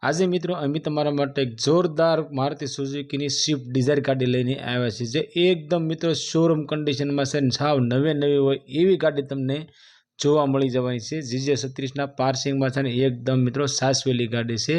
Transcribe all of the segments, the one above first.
આજે મિત્રો અમે તમારા માટે એક જોરદાર મારુતિ સુઝુકીની સ્વિફ્ટ ડિઝાયર ગાડી લઈને આવ્યા છીએ, જે એકદમ મિત્રો શોરૂમ કન્ડિશનમાં છે, સાવ નવી હોય એવી ગાડી તમને જોવા મળી જવાની છે। GJ36ના પાર્સિંગમાં છે ને એકદમ મિત્રો સાસવેલી ગાડી છે।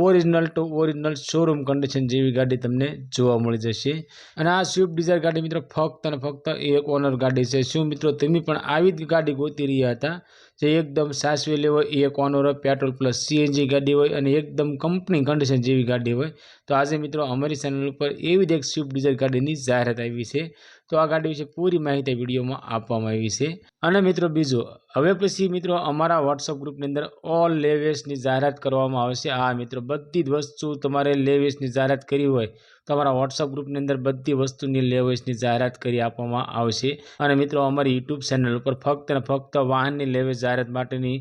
Original two original showroom condition જેવી ગાડી તમને જોવા મળી જશે। અને આ સ્વિફ્ટ ડિઝાયર ગાડી મિત્રો ફક્ત અને ફક્ત એક ઓનર ગાડી છે। શું મિત્રો તમે પણ આવી જ ગાડી ગોતી રહ્યા હતા, જે એકદમ સાસવેલી હોય, એક ઓનર હોય, પેટ્રોલ પ્લસ CNG ગાડી હોય અને એકદમ કંપની કન્ડિશન જેવી ગાડી હોય, તો આજે મિત્રો અમારી ચેનલ ઉપર એવી જ એક સ્વિફ્ટ ડિઝાયર ગાડીની જાહેરાત આવી છે। તો આ ગાડી વિશે પૂરી માહિતી વિડીયોમાં આપવામાં આવી છે। અને મિત્રો બીજું, હવે પછી મિત્રો અમારા વોટ્સઅપ ગ્રુપની અંદર ઓલ લેવેસની જાહેરાત કરવામાં આવશે। આ મિત્રો બધી જ વસ્તુ તમારે લેવેસની જાહેરાત કરવી હોય તો અમારા વોટ્સઅપ ગ્રુપની અંદર બધી વસ્તુની લેવેસની જાહેરાત કરી આપવામાં આવશે। અને મિત્રો અમારી યુટ્યુબ ચેનલ ઉપર ફક્ત અને ફક્ત વાહનની લેવેસ જાહેરાત માટેની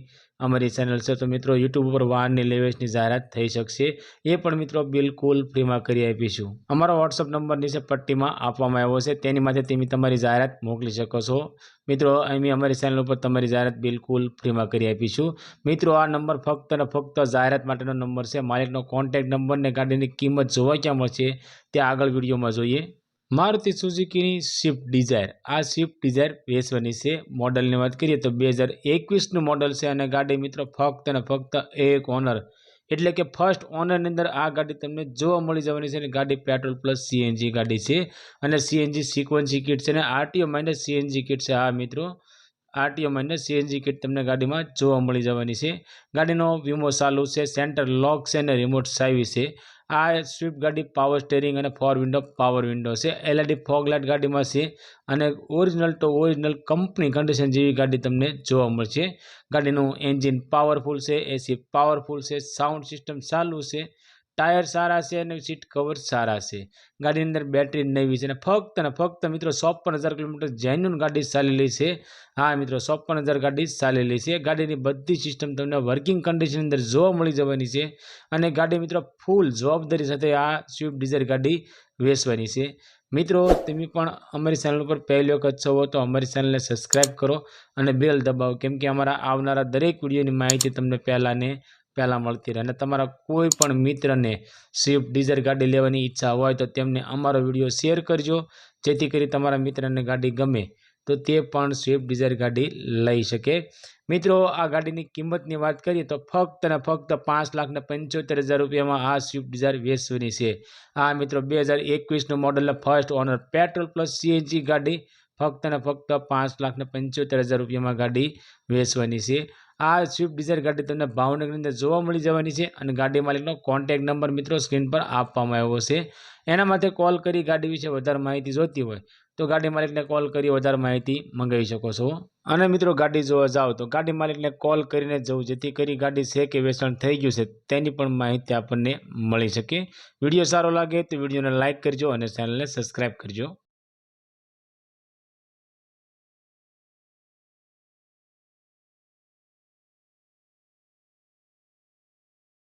અમારી ચેનલ છે, તો મિત્રો યુટ્યુબ ઉપર વાહનની લેવેસની જાહેરાત થઈ શકશે। એ પણ મિત્રો બિલકુલ ફ્રીમાં કરી આપીશું। અમારો વોટ્સઅપ નંબર નીચે પટ્ટીમાં આપવામાં આવ્યો છે, તેની માટે તમે તમારી જાહેરાત મોકલી શકો છો। મિત્રો અમે અમારી ચેનલ ઉપર તમારી જાહેરાત બિલકુલ ફ્રીમાં કરી આપીશું। મિત્રો આ નંબર ફક્ત અને ફક્ત જાહેરાત માટેનો નંબર છે। માલિકનો કોન્ટેક્ટ નંબર ને ગાડીની કિંમત જોવા ક્યાં મળશે તે આગળ વિડીયોમાં જોઈએ। મારુતિ સુઝુકીની સ્વિફ્ટ ડિઝાયર, આ સ્વિફ્ટ ડિઝાયર વેચવાની છે। મોડલની વાત કરીએ તો 2021નું મોડલ છે અને ગાડી મિત્રો ફક્ત અને ફક્ત એક ઓનર એટલે કે ફર્સ્ટ ઓનરની અંદર આ ગાડી તમને જોવા મળી જવાની છે। અને ગાડી પેટ્રોલ પ્લસ CNG ગાડી છે અને CNG સિક્વન્સી કિટ છે અને RTO માઇનસ CNG કિટ છે। આ મિત્રો RTO માઇનસ CNG કિટ તમને ગાડીમાં જોવા મળી જવાની છે। ગાડીનો વીમો ચાલુ છે, સેન્ટર લોક છે અને રિમોટ ચાવી છે। આ સ્વિફ્ટ ગાડી પાવર સ્ટેરિંગ અને પાવર વિન્ડો છે। LED ફોગ લાઇટ ગાડીમાં છે અને original two original company condition જેવી ગાડી તમને જોવા મળશે। ગાડીનું એન્જિન પાવરફુલ છે, AC પાવરફુલ છે, સાઉન્ડ સિસ્ટમ ચાલુ છે, ટાયર સારા છે અને સીટ કવર સારા છે। ગાડીની અંદર બેટરી નવી છે અને ફક્ત મિત્રો 54,000 કિલોમીટર જેન્યુન ગાડી ચાલેલી છે। હા મિત્રો 54,000 ગાડી ચાલેલી છે। ગાડીની બધી સિસ્ટમ તમને વર્કિંગ કન્ડિશન અંદર જોવા મળી જવાની છે અને ગાડી મિત્રો ફૂલ જવાબદારી સાથે આ સ્વિફ્ટ ડિઝાયર ગાડી વેચવાની છે। મિત્રો તમે પણ અમારી ચેનલ પર પહેલી વખત છો તો અમારી ચેનલને સબસ્ક્રાઈબ કરો અને બેલ દબાવો, કેમ કે અમારા આવનારા દરેક વિડીયોની માહિતી તમને પહેલાં મળતી રહે। અને તમારા કોઈ પણ મિત્રને સ્વિફ્ટ ડિઝાયર ગાડી લેવાની ઈચ્છા હોય તો તેમને અમારો વિડીયો શેર કરજો, જેથી કરી તમારા મિત્રને ગાડી ગમે તો તે પણ સ્વિફ્ટ ડિઝાયર ગાડી લઈ શકે। મિત્રો આ ગાડીની કિંમતની વાત કરીએ તો ફક્ત અને ફક્ત 5,75,000 રૂપિયામાં આ સ્વિફ્ટ ડિઝાયર વેચવાની છે। આ મિત્રો 2021નું મોડલના first owner petrol plus CNG ગાડી ફક્ત અને ફક્ત 5,75,000 રૂપિયામાં ગાડી વેચવાની છે। આ સ્વિફ્ટ ડિઝાયર ગાડી તમને ભાવનગરની અંદર જોવા મળી જવાની છે અને ગાડી માલિકનો કોન્ટેક્ટ નંબર મિત્રો સ્ક્રીન પર આપવામાં આવ્યો છે। એના માટે કોલ કરી ગાડી વિશે વધારે માહિતી જોતી હોય તો ગાડી માલિકને કોલ કરી વધારે માહિતી મંગાવી શકો છો। અને મિત્રો ગાડી જોવા જાઓ તો ગાડી માલિકને કોલ કરીને જવું, જેથી કરી ગાડી છે કે વેચાણ થઈ ગયું છે તેની પણ માહિતી આપણને મળી શકે। વિડીયો સારો લાગે તો વિડીયોને લાઇક કરજો અને ચેનલને સબસ્ક્રાઈબ કરજો।